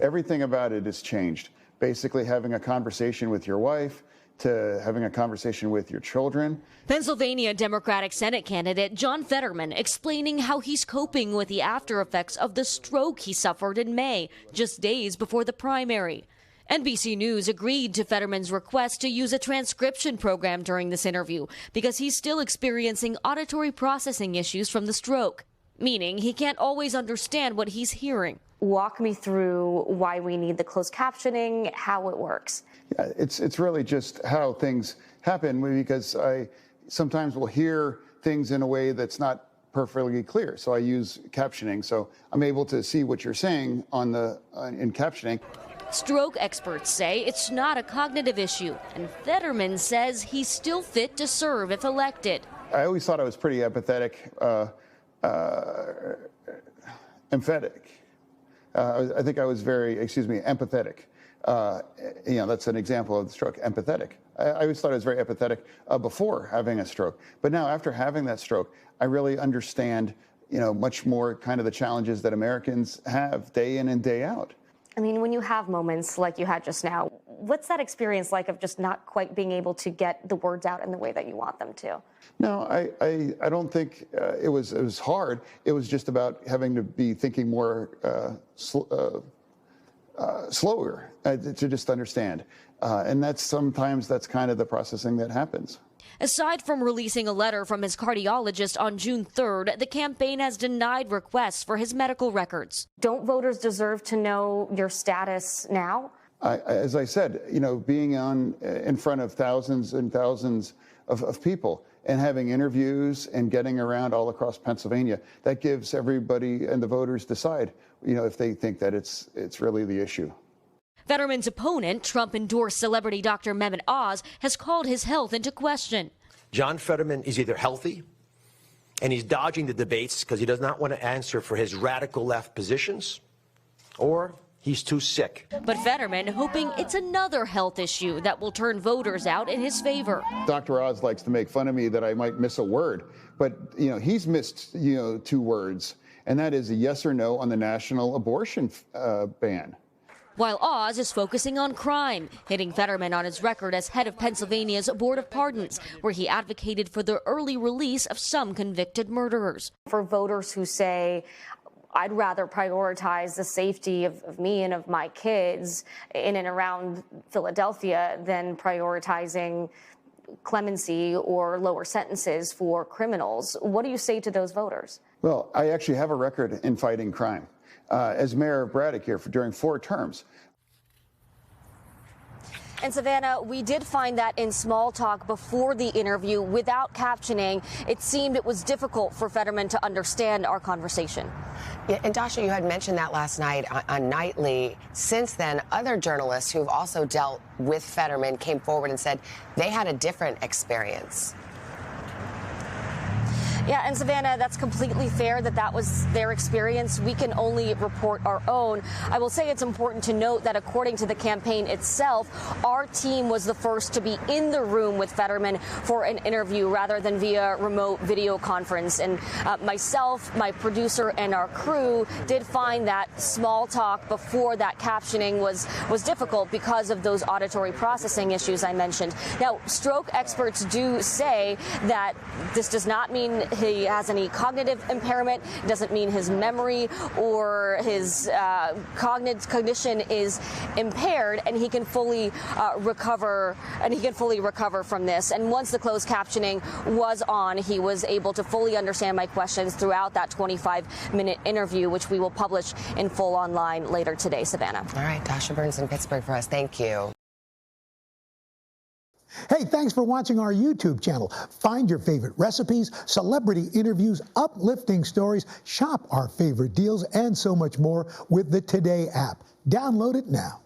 Everything about it has changed. Basically having a conversation with your wife to having a conversation with your children. Pennsylvania Democratic Senate candidate John Fetterman explaining how he's coping with the after effects of the stroke he suffered in May, just days before the primary. NBC News agreed to Fetterman's request to use a transcription program during this interview because he's still experiencing auditory processing issues from the stroke, meaning he can't always understand what he's hearing. Walk me through why we need the closed captioning, how it works. Yeah, it's really just how things happen, because I sometimes will hear things in a way that's not perfectly clear. So I use captioning, so I'm able to see what you're saying in captioning. Stroke experts say it's not a cognitive issue, and Fetterman says he's still fit to serve if elected. I always thought I was pretty emphatic. I think I was very, empathetic. That's an example of the stroke, empathetic. I always thought I was very empathetic before having a stroke. But now after having that stroke, I really understand, much more kind of the challenges that Americans have day in and day out. I mean, when you have moments like you had just now, what's that experience like of just not quite being able to get the words out in the way that you want them to? No, I don't think it was hard. It was just about having to be thinking more slower to just understand. And sometimes that's kind of the processing that happens. Aside from releasing a letter from his cardiologist on June 3rd, the campaign has denied requests for his medical records. Don't voters deserve to know your status now? As I said, being in front of thousands and thousands of people and having interviews and getting around all across Pennsylvania, that gives everybody and the voters decide, if they think that it's really the issue. Fetterman's opponent, Trump-endorsed celebrity Dr. Mehmet Oz, has called his health into question. John Fetterman is either healthy, and he's dodging the debates because he does not want to answer for his radical left positions, or he's too sick. But Fetterman hoping it's another health issue that will turn voters out in his favor. Dr. Oz likes to make fun of me that I might miss a word, but he's missed 2 words, and that is a yes or no on the national abortion ban. While Oz is focusing on crime, hitting Fetterman on his record as head of Pennsylvania's Board of Pardons, where he advocated for the early release of some convicted murderers. For voters who say, I'd rather prioritize the safety of me and of my kids in and around Philadelphia than prioritizing clemency or lower sentences for criminals, what do you say to those voters? Well, I actually have a record in fighting crime. As mayor of Braddock here during 4 terms. And Savannah, we did find that in small talk before the interview, without captioning, it seemed it was difficult for Fetterman to understand our conversation. Yeah, and Dasha, you had mentioned that last night on Nightly. Since then, other journalists who've also dealt with Fetterman came forward and said they had a different experience. Yeah, and Savannah, that's completely fair that was their experience. We can only report our own. I will say it's important to note that according to the campaign itself, our team was the first to be in the room with Fetterman for an interview rather than via remote video conference. And myself, my producer, and our crew did find that small talk before that captioning was difficult because of those auditory processing issues I mentioned. Now, stroke experts do say that this does not mean he has any cognitive impairment. It doesn't mean his memory or his cognition is impaired, and he can fully recover from this. And once the closed captioning was on, he was able to fully understand my questions throughout that 25-minute interview, which we will publish in full online later today. Savannah. All right, Dasha Burns in Pittsburgh for us. Thank you. Hey, thanks for watching our YouTube channel. Find your favorite recipes, celebrity interviews, uplifting stories, shop our favorite deals, and so much more with the Today app. Download it now.